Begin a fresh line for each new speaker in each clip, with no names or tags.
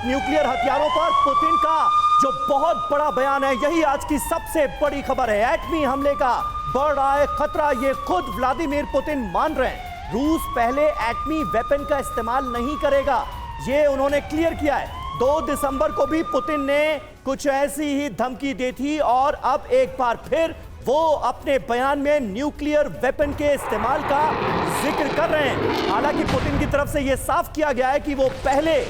Nuclear हथियारों पर Putin का जो बहुत बड़ा बयान है, यही आज की सबसे बड़ी खबर है। एटमी हमले का बढ़ रहा है खतरा, ये खुद व्लादिमीर पुतिन मान रहे हैं। रूस पहले एटमी वेपन का इस्तेमाल नहीं करेगा, ये उन्होंने क्लियर किया है। 2 दिसंबर को भी पुतिन ने कुछ ऐसी ही धमकी दी थी और अब एक बार फिर वो अपने बयान में न्यूक्लियर वेपन के इस्तेमाल का जिक्र कर रहे हैं। हालांकि पुतिन की तरफ से यह साफ किया गया है कि वो पहले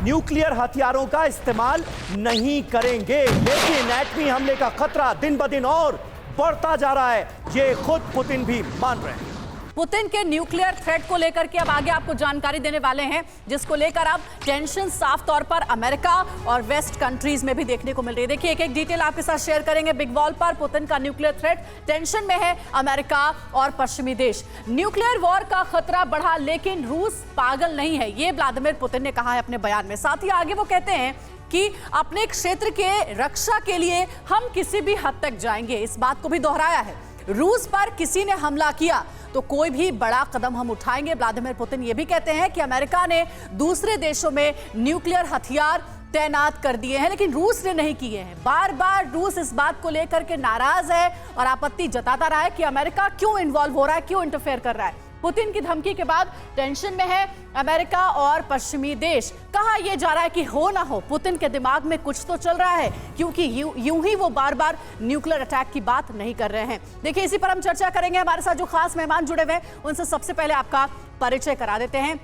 न्यूक्लियर हथियारों का इस्तेमाल नहीं करेंगे, लेकिन एटमी हमले का खतरा दिन ब दिन और बढ़ता जा रहा है, ये खुद पुतिन भी मान रहे हैं।
पुतिन के न्यूक्लियर थ्रेट को लेकर के अब आगे आपको जानकारी देने वाले हैं, जिसको लेकर अब टेंशन साफ तौर पर अमेरिका और वेस्ट कंट्रीज में भी देखने को मिल रही है। देखिए एक एक डिटेल आपके साथ शेयर करेंगे। बिग वॉल पर पुतिन का न्यूक्लियर थ्रेट, टेंशन में है अमेरिका और पश्चिमी देश। न्यूक्लियर वॉर का खतरा बढ़ा, लेकिन रूस पागल नहीं है, ये व्लादिमीर पुतिन ने कहा है अपने बयान में। साथ ही आगे वो कहते हैं कि अपने क्षेत्र के रक्षा के लिए हम किसी भी हद तक जाएंगे, इस बात को भी दोहराया है। रूस पर किसी ने हमला किया तो कोई भी बड़ा कदम हम उठाएंगे। व्लादिमीर पुतिन ये भी कहते हैं कि अमेरिका ने दूसरे देशों में न्यूक्लियर हथियार तैनात कर दिए हैं, लेकिन रूस ने नहीं किए हैं। बार बार रूस इस बात को लेकर के नाराज है और आपत्ति जताता रहा है कि अमेरिका क्यों इन्वॉल्व हो रहा है, क्यों इंटरफेयर कर रहा है। पुतिन की धमकी के बाद टेंशन में है अमेरिका और पश्चिमी देश। कहा यह जा रहा है कि हो ना हो, पुतिन के दिमाग में कुछ तो चल रहा है, क्योंकि यूं ही वो बार बार न्यूक्लियर अटैक की बात नहीं कर रहे हैं। देखिए इसी पर हम चर्चा करेंगे। हमारे साथ जो खास मेहमान जुड़े हुए हैं उनसे सबसे पहले आपका परिचय करा देते हैं।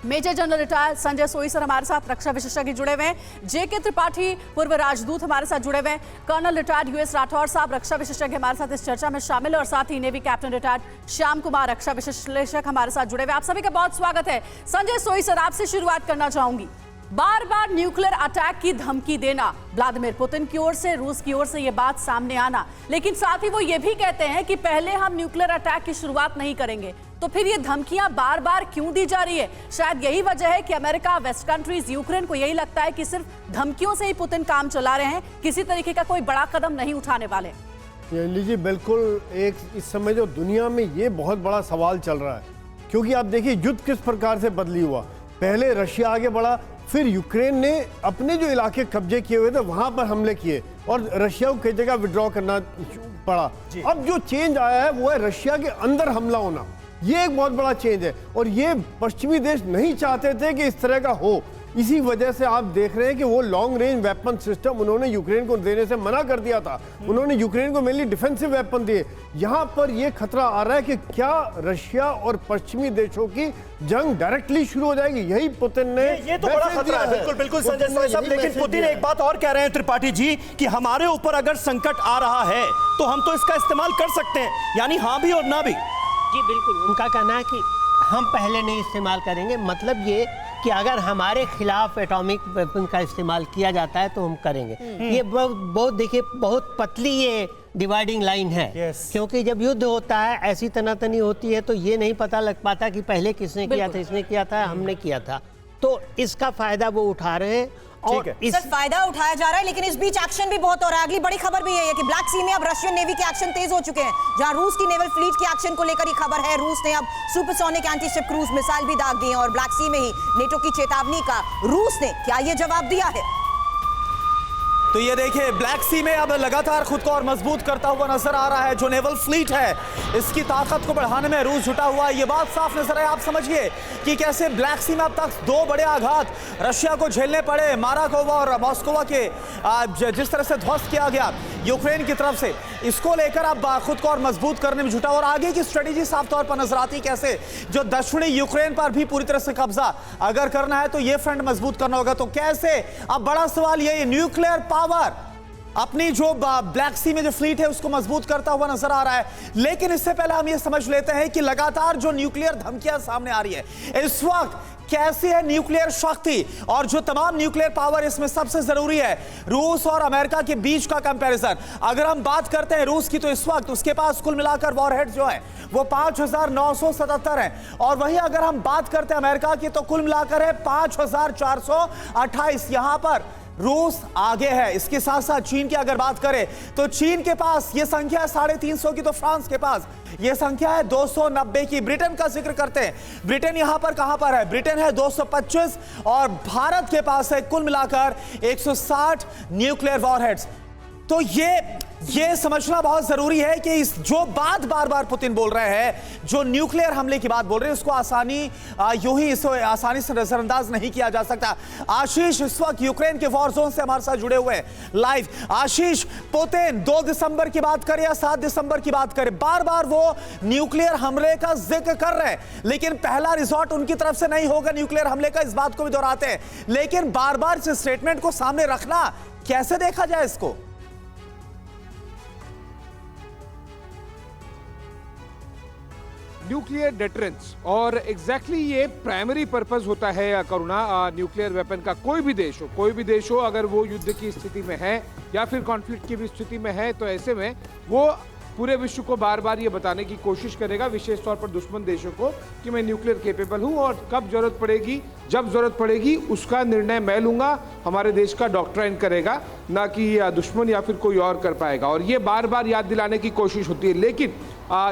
मेजर जनरल रिटायर्ड संजय सोई सर हमारे साथ, रक्षा विशेषज्ञ जुड़े हुए हैं। जेके त्रिपाठी पूर्व राजदूत हमारे साथ जुड़े हुए हैं। कर्नल रिटायर्ड यूएस राठौर साहब रक्षा विशेषज्ञ हमारे साथ इस चर्चा में शामिल है, और साथ ही navy captain retired Shyam Kumar रक्षा विश्लेषक हमारे साथ जुड़े हुए। आप सभी का बहुत स्वागत है। संजय सोई सर, आपसे शुरुआत करना चाहूंगी। बार बार न्यूक्लियर अटैक की धमकी देना, व्लादिमीर पुतिन की ओर से, रूस की ओर से ये बात सामने आना, लेकिन साथ ही वो ये भी कहते हैं कि पहले हम न्यूक्लियर अटैक की शुरुआत नहीं करेंगे, तो फिर ये धमकियां बार बार क्यों दी जा रही है? शायद यही वजह है कि अमेरिका, वेस्ट कंट्रीज, यूक्रेन को यही लगता है कि सिर्फ धमकियों से ही पुतिन काम चला रहे हैं, किसी तरीके का कोई बड़ा कदम नहीं उठाने वाले।
लीजिए, बिल्कुल एक इस समय जो दुनिया में ये बहुत बड़ा सवाल चल रहा है, क्योंकि आप देखिए युद्ध किस प्रकार से बदली हुआ। पहले रशिया आगे बढ़ा, फिर यूक्रेन ने अपने जो इलाके कब्जे किए हुए थे वहां पर हमले किए और रशिया को कई जगह विड्रॉ करना पड़ा। अब जो चेंज आया है वो है रशिया के अंदर हमला होना, ये एक बहुत बड़ा चेंज है और ये पश्चिमी देश नहीं चाहते थे कि इस तरह का हो। इसी वजह से आप देख रहे हैं कि वो लॉन्ग रेंज वेपन सिस्टम उन्होंने यूक्रेन को देने से मना कर दिया था। उन्होंने यूक्रेन को मेनली डिफेंसिव वेपन दिए। यहाँ पर ये खतरा आ रहा है कि क्या रशिया और पश्चिमी देशों की जंग डायरेक्टली शुरू हो जाएगी, यही पुतिन ने
ये तो बड़ा खतरा है। बिल्कुल बिल्कुल संजय सोई साहब, लेकिन पुतिन एक बात और कह रहे हैं त्रिपाठी जी कि हमारे ऊपर अगर संकट आ रहा है तो हम तो इसका इस्तेमाल कर सकते हैं, यानी हाँ भी और ना भी।
जी बिल्कुल, उनका कहना है कि हम पहले नहीं इस्तेमाल करेंगे, मतलब ये कि अगर हमारे खिलाफ एटॉमिक वेपन का इस्तेमाल किया जाता है तो हम करेंगे। ये बहुत देखिए, बहुत पतली ये डिवाइडिंग लाइन है। क्योंकि जब युद्ध होता है, ऐसी तनातनी होती है, तो ये नहीं पता लग पाता कि पहले किसने किया था, इसने किया था, हमने किया था। तो इसका फायदा वो उठा रहे हैं और
सर फायदा उठाया जा रहा है, लेकिन इस बीच एक्शन भी बहुत हो रहा है। अगली बड़ी खबर भी यही है कि ब्लैक सी में अब रशियन नेवी के एक्शन तेज हो चुके हैं। जहां रूस की नेवल फ्लीट के एक्शन को लेकर ही खबर है, रूस ने अब supersonic anti ship cruise missile भी दाग दी है और ब्लैक सी में ही नेटो की चेतावनी का रूस ने क्या ये जवाब दिया है?
तो ये देखिए, ब्लैक सी में अब लगातार खुद को और मजबूत करता हुआ नजर आ रहा है जो नेवल फ्लीट है, इसकी ताकत को बढ़ाने में रूस जुटा हुआ है। ये बात साफ नजर है। आप समझिए कि कैसे ब्लैक सी में अब तक 2 बड़े आघात रशिया को झेलने पड़े, माराकोवा और मॉस्कोवा के जिस तरह से ध्वस्त किया गया यूक्रेन की तरफ से, इसको लेकर अब खुद को और मजबूत करने में जुटा और आगे की स्ट्रेटेजी साफ तौर पर नजर आती, कैसे जो दक्षिणी यूक्रेन पर भी पूरी तरह से कब्जा अगर करना है तो ये फ्रंट मजबूत करना होगा। तो कैसे, अब बड़ा सवाल ये न्यूक्लियर पावर अपनी जो ब्लैक सी में जो फ्लीट है उसको मजबूत करता हुआ नजर आ रहा है। लेकिन इससे पहले हम ये समझ लेते हैं कि लगातार जो न्यूक्लियर धमकियां सामने आ रही है इस वक्त, कैसी है न्यूक्लियर शक्ति और जो तमाम न्यूक्लियर पावर, इसमें सबसे जरूरी है रूस और अमेरिका के बीच का कंपैरिजन। अगर हम बात करते हैं रूस की, तो इस वक्त उसके पास कुल मिलाकर वॉरहेड्स जो है वो 5977 है, और वहीं अगर हम बात करते हैं अमेरिका की तो कुल मिलाकर है 5428। यहां पर रूस आगे है। इसके साथ साथ चीन की अगर बात करें तो चीन के पास यह संख्या है 350 की, तो फ्रांस के पास यह संख्या है 290 की। ब्रिटेन का जिक्र करते हैं, ब्रिटेन यहां पर कहां पर है? ब्रिटेन है 225 और भारत के पास है कुल मिलाकर 160 न्यूक्लियर वॉरहेड्स। तो ये समझना बहुत जरूरी है कि इस जो बात बार बार पुतिन बोल रहे हैं, जो न्यूक्लियर हमले की बात बोल रहे हैं, उसको यूं ही इसको आसानी से नजरअंदाज नहीं किया जा सकता। आशीष इस वक्त यूक्रेन के वॉर जोन से हमारे साथ जुड़े हुए हैं लाइव। आशीष, पुतिन 2 दिसंबर की बात करें या 7 दिसंबर की बात करें, बार बार वो न्यूक्लियर हमले का जिक्र कर रहे हैं, लेकिन पहला रिजॉर्ट उनकी तरफ से नहीं होगा न्यूक्लियर हमले का, इस बात को भी दोहराते हैं। लेकिन बार बार इस स्टेटमेंट को सामने रखना, कैसे देखा जाए इसको?
न्यूक्लियर डेटरेंस और एग्जैक्टली ये प्राइमरी पर्पस होता है करुणा, न्यूक्लियर वेपन का। कोई भी देश हो अगर वो युद्ध की स्थिति में है या फिर कॉन्फ्लिक्ट की भी स्थिति में है, तो ऐसे में वो पूरे विश्व को बार बार ये बताने की कोशिश करेगा, विशेष तौर पर दुश्मन देशों को, कि मैं न्यूक्लियर केपेबल हूं और कब जरूरत पड़ेगी, जब जरूरत पड़ेगी उसका निर्णय मैं लूंगा, हमारे देश का डॉक्ट्राइन करेगा, ना कि दुश्मन या फिर कोई और कर पाएगा। और ये बार बार याद दिलाने की कोशिश होती है। लेकिन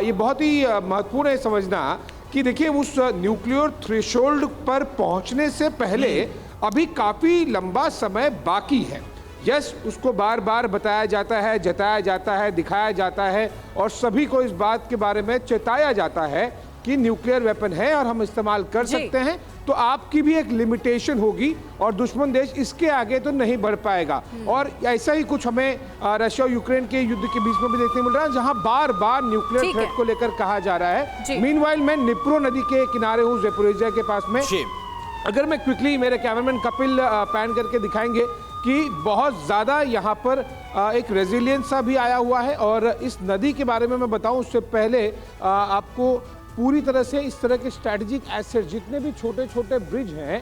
ये बहुत ही महत्वपूर्ण है समझना कि देखिए, उस न्यूक्लियर थ्रेशोल्ड पर पहुंचने से पहले अभी काफी लंबा समय बाकी है। यस, उसको बार बार बताया जाता है, जताया जाता है, दिखाया जाता है और सभी को इस बात के बारे में चेताया जाता है कि न्यूक्लियर वेपन है और हम इस्तेमाल कर सकते हैं, तो आपकी भी एक लिमिटेशन होगी और दुश्मन देश इसके आगे तो नहीं बढ़ पाएगा। और ऐसा ही कुछ हमें रशिया और यूक्रेन के युद्ध के बीच में भी देखने मिल रहा है, जहां बार बार न्यूक्लियर थ्रेट को लेकर कहा जा रहा है। मीनवाइल मैं निप्रो नदी के किनारे हूं, ज़ेपोरिज़िया के पास में। अगर मैं क्विकली, मेरे कैमरामैन कपिल पैन करके दिखाएंगे कि बहुत ज़्यादा यहाँ पर एक रेजिलियंस सा भी आया हुआ है। और इस नदी के बारे में मैं बताऊं उससे पहले आपको पूरी तरह से इस तरह के स्ट्रैटेजिक एसेट, जितने भी छोटे छोटे ब्रिज हैं,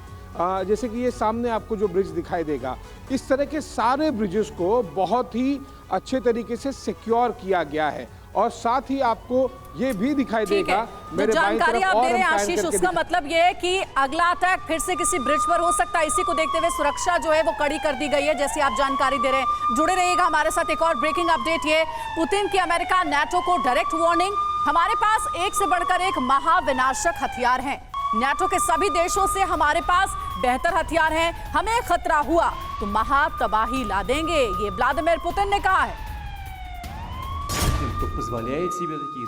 जैसे कि ये सामने आपको जो ब्रिज दिखाई देगा, इस तरह के सारे ब्रिजेस को बहुत ही अच्छे तरीके से सिक्योर किया गया है। और साथ ही आपको ये भी दिखाई देगा,
मेरे जानकारी आप दे रहे हैं आशीष, उसका मतलब ये है कि अगला अटैक फिर से किसी ब्रिज पर हो सकता है। इसी को देखते हुए सुरक्षा जो है वो कड़ी कर दी गई है, जैसे आप जानकारी दे रहे हैं। जुड़े रहिएगा हमारे साथ। एक और ब्रेकिंग अपडेट, ये पुतिन की अमेरिका नाटो को डायरेक्ट वार्निंग, हमारे पास एक से बढ़कर एक महाविनाशक हथियार हैं। नाटो के सभी देशों से हमारे पास बेहतर हथियार हैं, हमें खतरा हुआ तो महातबाही ला देंगे, ये व्लादिमीर पुतिन ने कहा है।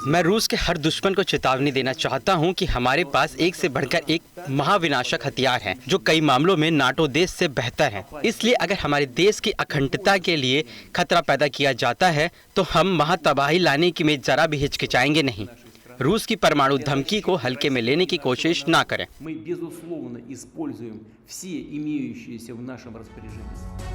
मैं रूस के हर दुश्मन को चेतावनी देना चाहता हूं कि हमारे पास एक से बढ़कर एक महाविनाशक हथियार हैं, जो कई मामलों में नाटो देश से बेहतर हैं। इसलिए अगर हमारे देश की अखंडता के लिए खतरा पैदा किया जाता है तो हम महातबाही लाने की में जरा भी हिचकिचाएंगे नहीं। रूस की परमाणु धमकी को हल्के में लेने की कोशिश ना करें।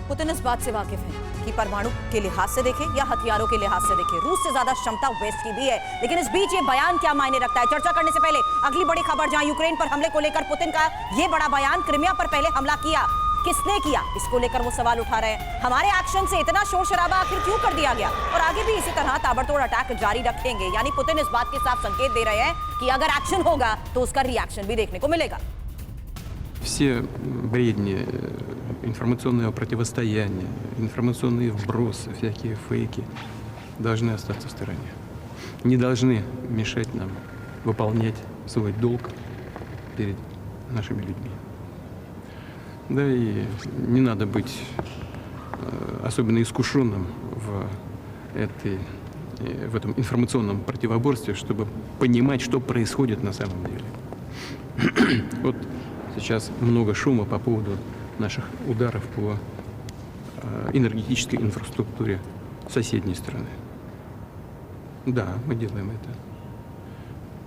पुतिन इस बात से वाकिफ है कि परमाणु के लिहाज से देखें या हथियारों के लिहाज से देखें, रूस से ज्यादा क्षमता वेस्ट की भी है। लेकिन इस बीच ये बयान क्या मायने रखता है, चर्चा करने से पहले अगली बड़ी खबर, जहां यूक्रेन पर हमले को लेकर पुतिन का ये बड़ा बयान, क्रिमिया पर पहले हमला किया, किसने किया, इसको लेकर वो सवाल उठा रहे हैं। हमारे एक्शन से इतना शोर शराबा आखिर क्यों कर दिया गया, और आगे भी इसी तरह ताबड़तोड़ अटैक जारी रखेंगे। यानी पुतिन इस बात के साफ संकेत दे रहे हैं कि अगर एक्शन होगा तो उसका रिएक्शन भी देखने को मिलेगा।
Все бредни, информационное противостояние, информационные вбросы, всякие фейки должны остаться в стороне. Не должны мешать нам выполнять свой долг перед нашими людьми. Да и не надо быть особенно искушенным в этом информационном противоборстве, чтобы понимать, что происходит на самом деле. Вот сейчас много шума по поводу наших ударов по энергетической инфраструктуре соседней страны. Да, мы делаем это.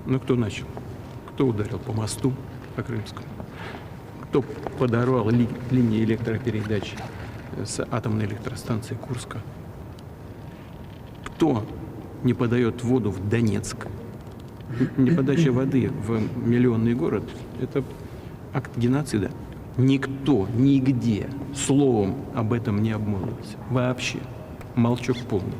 Но кто начал? Кто ударил по мосту, по Крымскому? Кто подорвал линии электропередач с атомной электростанции Курска? Кто не подает воду в Донецк? Неподача воды в миллионный город – это акт геноцида. Никто, нигде словом об этом не обмолвился. Вообще. Молчок полный.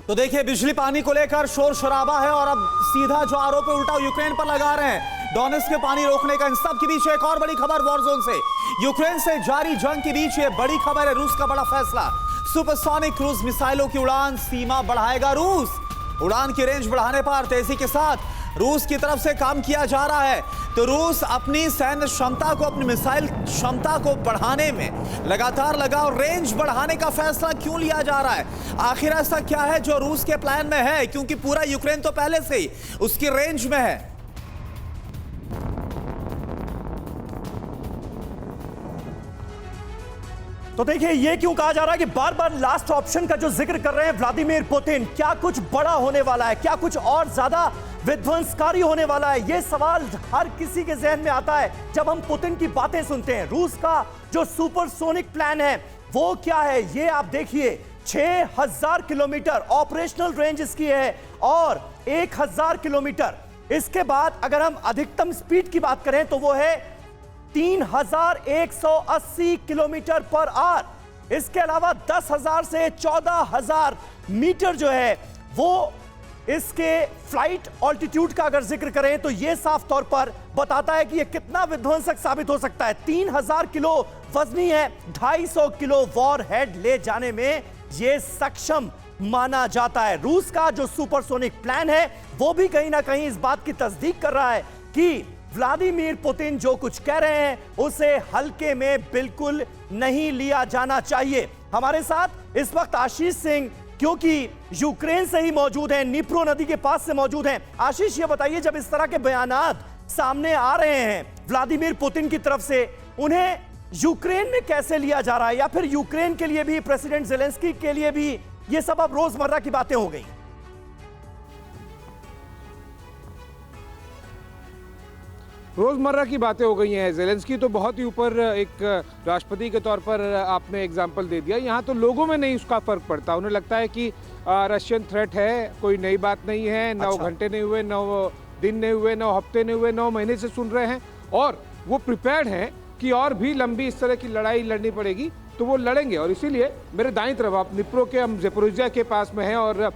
तो देखिए, बिजली पानी को लेकर शोर शराबा है और अब सीधा जो आरोप है उल्टा यूक्रेन पर लगा रहे हैं। डोनेट्स्क में पानी रोकने का। इन सब के बीच एक और बड़ी खबर वॉर जोन से, यूक्रेन से जारी जंग के बीच ये बड़ी खबर है, रूस का बड़ा फैसला। सुपरसोनिक क्रूज मिसाइलों की उड़ान सीमा बढ़ाएगा रूस। उड़ान की रेंज बढ़ाने पर तेजी के साथ रूस की तरफ से काम किया जा रहा है। तो रूस अपनी सैन्य क्षमता को, अपनी मिसाइल क्षमता को बढ़ाने में लगातार लगा, और रेंज बढ़ाने का फैसला क्यों लिया जा रहा है? आखिर ऐसा क्या है जो रूस के प्लान में है? क्योंकि पूरा यूक्रेन तो पहले से ही उसकी रेंज में है।
तो देखिए, ये क्यों कहा जा रहा है कि बार बार लास्ट ऑप्शन का जो जिक्र कर रहे हैं व्लादिमीर पुतिन, क्या कुछ बड़ा होने वाला है, क्या कुछ और ज्यादा विध्वंसकारी होने वाला है? ये सवाल हर किसी के जहन में आता है जब हम पुतिन की बातें सुनते हैं। रूस का जो सुपरसोनिक प्लान है वो क्या है, ये आप देखिए। 6000 किलोमीटर ऑपरेशनल रेंज इसकी है और 1000 किलोमीटर। इसके बाद अगर हम अधिकतम स्पीड की बात करें तो वो है 3180 किलोमीटर पर आवर। इसके अलावा 10,000 से 14,000 मीटर जो है वो इसके फ्लाइट ऑल्टीट्यूड का अगर जिक्र करें तो ये साफ तौर पर बताता है कि ये कितना विध्वंसक साबित हो सकता है। 3000 किलो वजनी है, 250 किलो वॉर हेड ले जाने में ये सक्षम माना जाता है। रूस का जो सुपरसोनिक प्लान है वो भी कहीं ना कहीं इस बात की तस्दीक कर रहा है कि व्लादिमीर पुतिन जो कुछ कह रहे हैं उसे हल्के में बिल्कुल नहीं लिया जाना चाहिए। हमारे साथ इस वक्त आशीष सिंह, क्योंकि यूक्रेन से ही मौजूद हैं, निप्रो नदी के पास से मौजूद हैं। आशीष, ये बताइए, जब इस तरह के बयानात सामने आ रहे हैं व्लादिमीर पुतिन की तरफ से, उन्हें यूक्रेन में कैसे लिया जा रहा है, या फिर यूक्रेन के लिए भी, प्रेसिडेंट ज़ेलेंस्की के लिए भी ये सब अब रोजमर्रा की बातें हो गई?
रोजमर्रा की बातें हो गई हैं। ज़ेलेंस्की तो बहुत ही ऊपर एक राष्ट्रपति के तौर पर आपने एग्जाम्पल दे दिया। यहाँ तो लोगों में नहीं उसका फर्क पड़ता। उन्हें लगता है कि रशियन थ्रेट है, कोई नई बात नहीं है। 9 घंटे नहीं हुए, 9 दिन नहीं हुए, 9 हफ्ते नहीं हुए, 9 महीने से सुन रहे हैं, और वो प्रिपेयर्ड हैं कि और भी लंबी इस तरह की लड़ाई लड़नी पड़ेगी तो वो लड़ेंगे। और इसीलिए मेरे दाईं तरफ, आप निप्रो के, हम ज़ेपोरिज़िया के पास में हैं, और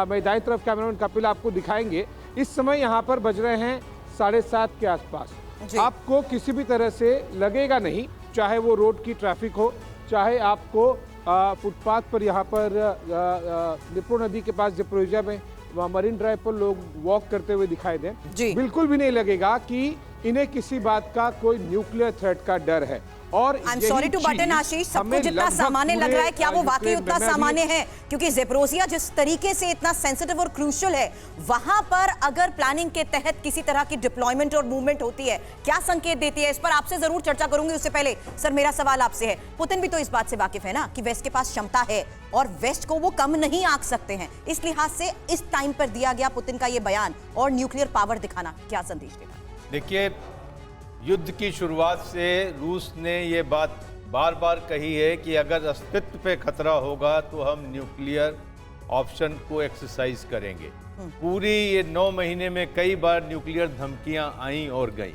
मेरे दाईं तरफ कैमरामैन कपिल आपको दिखाएंगे। इस समय यहाँ पर बज रहे हैं 7:30 के आसपास। आपको किसी भी तरह से लगेगा नहीं, चाहे वो रोड की ट्रैफिक हो, चाहे आपको फुटपाथ पर यहाँ पर निप्रो नदी के पास ज़ेपोरिज़िया में मरीन ड्राइव पर लोग वॉक करते हुए दिखाई दें, बिल्कुल भी नहीं लगेगा कि इन्हें किसी बात का कोई न्यूक्लियर थ्रेट का डर है। और
I am sorry to but in Ashish, सबको जितना सामान्य लग रहा है, क्या वो वाकई उतना सामान्य है? क्योंकि ज़ेपोरिज़िया जिस तरीके से इतना सेंसिटिव और क्रूशियल है, वहां पर अगर प्लानिंग के तहत किसी तरह की डिप्लॉयमेंट और मूवमेंट होती है, क्या संकेत देती है? इस पर आपसे जरूर चर्चा करूंगी। उससे पहले सर, मेरा सवाल आपसे है, पुतिन भी तो इस बात से वाकिफ है ना कि वेस्ट के पास क्षमता है और वेस्ट को वो कम नहीं आंक सकते हैं। इस लिहाज से इस टाइम पर दिया गया पुतिन का ये बयान और न्यूक्लियर पावर दिखाना क्या संदेश देगा?
देखिए, युद्ध की शुरुआत से रूस ने ये बात बार बार कही है कि अगर अस्तित्व पे खतरा होगा तो हम न्यूक्लियर ऑप्शन को एक्सरसाइज करेंगे। पूरी ये 9 महीने में कई बार न्यूक्लियर धमकियां आई और गई।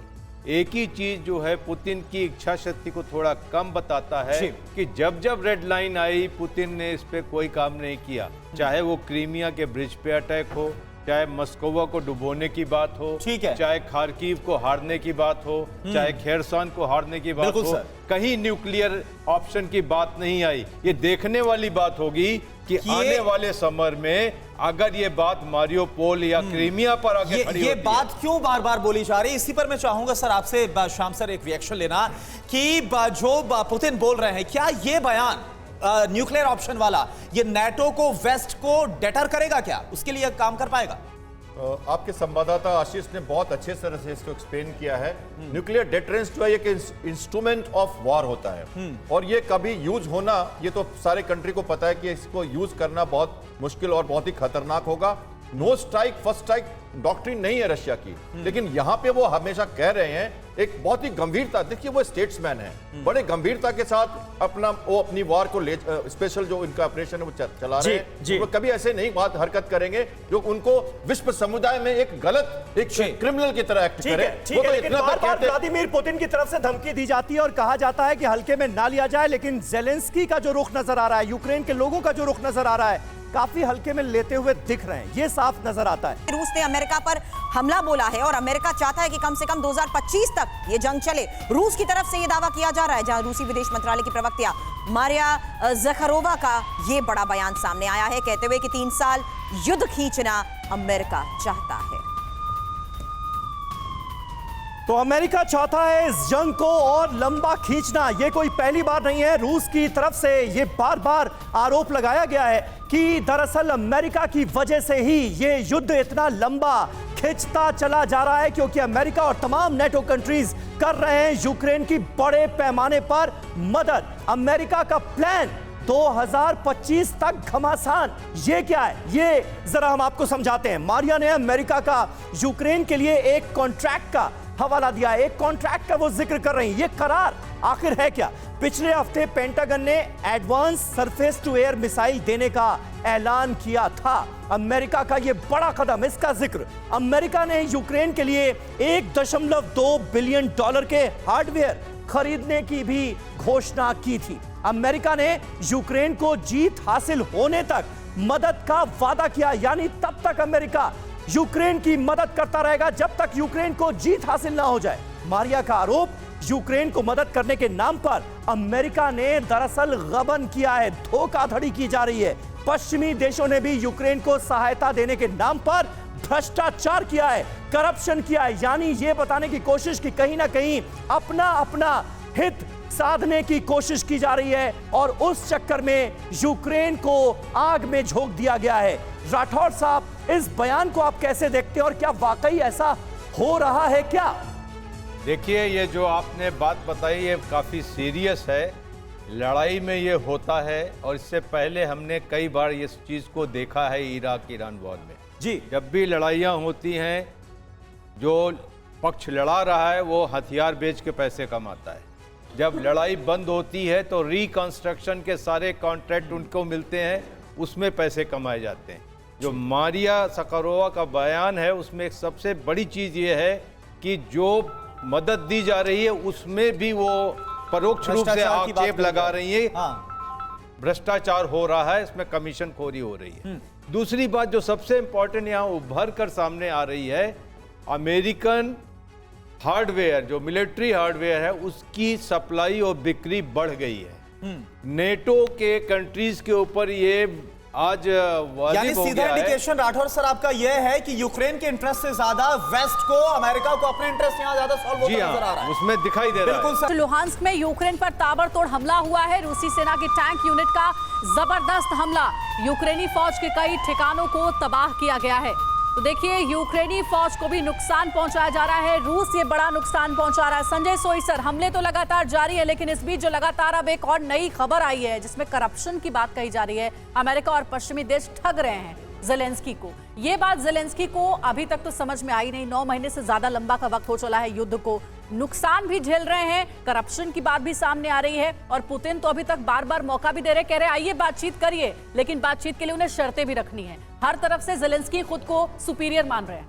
एक ही चीज जो है पुतिन की इच्छा शक्ति को थोड़ा कम बताता है कि जब जब रेड लाइन आई, पुतिन ने इस पे कोई काम नहीं किया। चाहे वो क्रीमिया के ब्रिज पे अटैक हो, चाहे मस्कोवा को डुबोने की बात हो, चाहे खार्किव को हारने की बात हो, चाहे खेरसान को हारने की बात हो, कहीं न्यूक्लियर ऑप्शन की बात नहीं आई। ये देखने वाली बात होगी कि आने वाले समर में अगर ये बात मारियोपोल या क्रीमिया पर आगे खड़ी
ये बात क्यों बार बार बोली जा रही है? इसी पर मैं चाहूंगा सर आपसे, श्याम सर, एक रिएक्शन लेना कि जो पुतिन बोल रहे हैं, क्या ये बयान न्यूक्लियर ऑप्शन वाला ये नेटो को, वेस्ट को डेटर करेगा? क्या उसके लिए काम कर पाएगा?
आपके संवाददाता आशीष ने बहुत अच्छे तरह से इसको एक्सप्लेन किया है। न्यूक्लियर डेटरेंस जो है एक इंस्ट्रूमेंट ऑफ वॉर होता है, और ये कभी यूज होना, ये तो सारे कंट्री को पता है कि इसको यूज करना बहुत मुश्किल और बहुत ही खतरनाक होगा। No strike first strike doctrine नहीं है रशिया की, लेकिन यहां पे वो हमेशा कह रहे हैं एक बहुत ही गंभीरता, देखिए वो स्टेट्समैन है, बड़े गंभीरता के साथ अपनी वार को ले, स्पेशल जो इनका ऑपरेशन है वो चला रहे हैं। वो कभी ऐसे नहीं बात हरकत करेंगे जो उनको विश्व समुदाय में एक गलत, एक क्रिमिनल की तरह एक्ट करे। वो तो इतना
व्लादिमीर पुतिन की तरफ से धमकी दी जाती है और कहा जाता है कि हल्के में ना लिया जाए, लेकिन ज़ेलेंस्की का जो रुख नजर आ रहा है, यूक्रेन के लोगों का जो रुख नजर आ रहा है, काफी हल्के में लेते हुए दिख रहे हैं, ये साफ नजर आता है।
रूस ने अमेरिका पर हमला बोला है और अमेरिका चाहता है कि कम से कम 2025 तक ये जंग चले। रूस की तरफ से ये दावा किया जा रहा है, जहां रूसी विदेश मंत्रालय की प्रवक्ता मारिया ज़खरोवा का ये बड़ा बयान सामने आया है, कहते हुए कि 3 साल युद्ध खींचना अमेरिका चाहता है।
तो अमेरिका चाहता है इस जंग को और लंबा खींचना। ये कोई पहली बार नहीं है, रूस की तरफ से ये बार बार आरोप लगाया गया है कि दरअसल अमेरिका की वजह से ही ये युद्ध इतना लंबा खिंचता चला जा रहा है, क्योंकि अमेरिका और तमाम नेटो कंट्रीज कर रहे हैं यूक्रेन की बड़े पैमाने पर मदद। अमेरिका का प्लान 2025 तक घमासान, ये क्या है, ये जरा हम आपको समझाते हैं। मारिया ने अमेरिका का यूक्रेन के लिए एक कॉन्ट्रैक्ट का हवाला दिया, एक कॉन्ट्रैक्ट का वो जिक्र कर रही हैं। ये करार आखिर है क्या? पिछले हफ्ते पेंटागन ने advance surface to air missile देने का ऐलान किया था। अमेरिका का ये बड़ा कदम, इसका जिक्र अमेरिका ने यूक्रेन के लिए 1.2 बिलियन डॉलर के हार्डवेयर खरीदने की भी घोषणा की थी। अमेरिका ने यूक्रेन को जीत हासिल होने तक मदद का वादा किया, यानी तब तक अमेरिका यूक्रेन की मदद करता रहेगा जब तक यूक्रेन को जीत हासिल ना हो जाए। मारिया का आरोप, यूक्रेन को मदद करने के नाम पर अमेरिका ने दरअसल गबन किया है, धोखाधड़ी की जा रही है। पश्चिमी देशों ने भी यूक्रेन को सहायता देने के नाम पर भ्रष्टाचार किया है, करप्शन किया है, यानी ये बताने की कोशिश कि कहीं ना कहीं अपना हित साधने की कोशिश की जा रही है और उस चक्कर में यूक्रेन को आग में झोंक दिया गया है। राठौड़ साहब, इस बयान को आप कैसे देखते हैं और क्या वाकई ऐसा हो रहा है क्या?
देखिए, ये जो आपने बात बताई ये काफ़ी सीरियस है। लड़ाई में ये होता है और इससे पहले हमने कई बार इस चीज़ को देखा है इराक ईरान वॉर में।
जी,
जब भी लड़ाइयाँ होती हैं, जो पक्ष लड़ा रहा है वो हथियार बेच के पैसे कमाता है। जब लड़ाई बंद होती है तो रिकंस्ट्रक्शन के सारे कॉन्ट्रैक्ट उनको मिलते हैं, उसमें पैसे कमाए जाते हैं। जो मारिया ज़खरोवा का बयान है उसमें एक सबसे बड़ी चीज़ ये है कि जो मदद दी जा रही है उसमें भी वो परोक्ष रूप से आक्षेप लगा रही है, भ्रष्टाचार हो रहा है, इसमें कमीशन खोरी हो रही है। दूसरी बात जो सबसे इंपॉर्टेंट यहाँ उभर कर सामने आ रही है, अमेरिकन हार्डवेयर, जो मिलिट्री हार्डवेयर है उसकी सप्लाई और बिक्री बढ़ गई है। नेटो के कंट्रीज के ऊपर ये आज
यानी सीधा इंडिकेशन राठौर सर आपका यह है कि यूक्रेन के इंटरेस्ट से ज्यादा वेस्ट को, अमेरिका को अपने इंटरेस्ट यहां ज्यादा सॉल्व होता नजर आ रहा है।
उसमें दिखाई दे रहा है।
बिल्कुल। लुहांस्क में यूक्रेन पर ताबड़तोड़ हमला हुआ है, रूसी सेना की टैंक यूनिट का जबरदस्त हमला, यूक्रेनी फौज के कई ठिकानों को तबाह किया गया है। तो देखिए, यूक्रेनी फौज को भी नुकसान पहुंचाया जा रहा है, रूस ये बड़ा नुकसान पहुंचा रहा है। संजय सोई सर, हमले तो लगातार जारी है, लेकिन इस बीच जो लगातार अब एक और नई खबर आई है जिसमें करप्शन की बात कही जा रही है। अमेरिका और पश्चिमी देश ठग रहे हैं ज़ेलेंस्की को। ये बात ज़ेलेंस्की को अभी तक तो समझ में आई नहीं। 9 महीने से ज्यादा लंबा का वक्त हो चला है युद्ध को, नुकसान भी झेल रहे हैं, करप्शन की बात भी सामने आ रही है और पुतिन तो अभी तक बार बार मौका भी दे रहे, कह रहे आइए बातचीत करिए, लेकिन बातचीत के लिए उन्हें शर्तें भी रखनी है। हर तरफ से ज़ेलेंस्की खुद को सुपीरियर मान रहे हैं।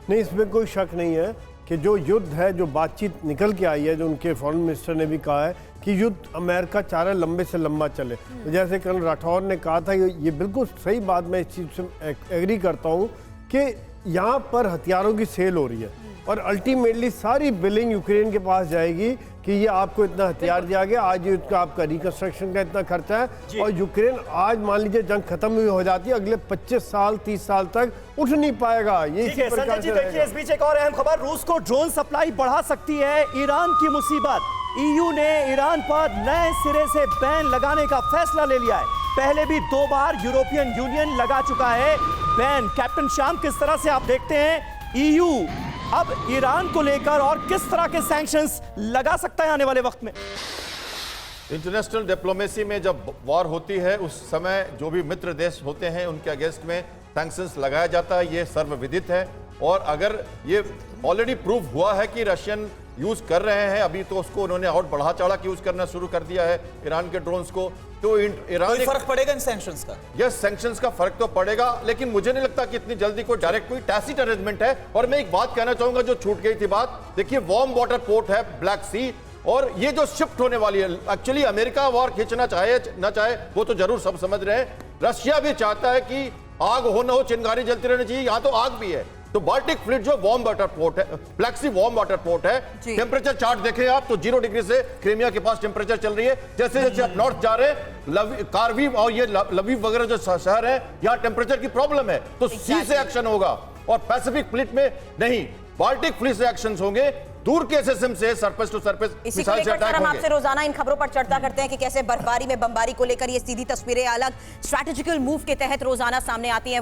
नहीं,
इसमें कोई शक नहीं है कि जो युद्ध है, जो बातचीत निकल के आई है, जो उनके फॉरेन मिनिस्टर ने भी कहा है कि युद्ध अमेरिका चाह रहा है लंबे से लंबा चले। तो जैसे कल राठौर ने कहा था, ये बिल्कुल सही बात, मैं इस चीज़ से एग्री करता हूँ कि यहाँ पर हथियारों की सेल हो रही है और अल्टीमेटली सारी बिलिंग यूक्रेन के पास जाएगी कि ये आपको इतना हथियार दिया गया, आज ये आपका रिकंस्ट्रक्शन का इतना खर्चा है और यूक्रेन आज मान लीजिए जंग खत्म भी हो जाती है, अगले 25 साल 30 साल तक उठ नहीं पाएगा। ये इसी प्रकार से
देखिए, इस बीच एक और अहम खबर, रूस को ड्रोन सप्लाई बढ़ा सकती है ईरान की मुसीबत। ईयू ने ईरान पर नए सिरे से बैन लगाने का फैसला ले लिया है। पहले भी 2 बार यूरोपियन यूनियन लगा चुका है बैन। कैप्टन श्याम, किस तरह से आप देखते हैं ईयू अब ईरान को लेकर और किस तरह के सैंक्शंस लगा सकता है आने वाले वक्त में?
इंटरनेशनल डिप्लोमेसी में जब वॉर होती है उस समय जो भी मित्र देश होते हैं उनके अगेंस्ट में सैंक्शंस लगाया जाता है, ये सर्वविदित है। और अगर ये ऑलरेडी प्रूव हुआ है कि रशियन यूज कर रहे हैं, अभी तो उसको उन्होंने और बढ़ा चढ़ा के यूज करना शुरू कर दिया है ईरान के ड्रोन्स को, तो ईरान
फर्क पड़ेगा इन सैंक्शंस का?
यस, सैंक्शंस का फर्क तो पड़ेगा, लेकिन मुझे नहीं लगता कि इतनी जल्दी कोई डायरेक्ट कोई टैसिट अरेंजमेंट है। और मैं एक बात कहना चाहूंगा जो छूट गई थी बात, देखिए वार्म वाटर पोर्ट है ब्लैक सी, और ये जो शिफ्ट होने वाली है, एक्चुअली अमेरिका वॉर खींचना चाहे ना चाहे वो तो जरूर सब समझ रहे हैं, रशिया भी चाहता है कि आग हो ना हो चिंगारी जलती रहनी चाहिए, यहां तो आग भी है। तो बाल्टिक फ्लीट जो वार्म वाटर पोर्ट है, ब्लैक सी वार्म वाटर पोर्ट है, टेम्परेचर चार्ट देखें आप तो 0 डिग्री से क्रीमिया के पास टेम्परेचर चल रही है। जैसे जैसे आप नॉर्थ जा रहे हैं, कार्विव और ये लवीव वगैरह जो शहर है, यहाँ टेम्परेचर की प्रॉब्लम है, तो सी से एक्शन होगा और पैसिफिक फ्लीट में नहीं, बाल्टिक फ्लीट से एक्शन होंगे, दूर के एसएसएम से सरफेस टू सरफेस
इसी को लेकर हम आपसे रोजाना इन खबरों पर चर्चा करते हैं कि कैसे बर्फबारी में बमबारी को लेकर ये सीधी तस्वीरें अलग स्ट्रैटेजिकल मूव के तहत रोजाना सामने आती हैं।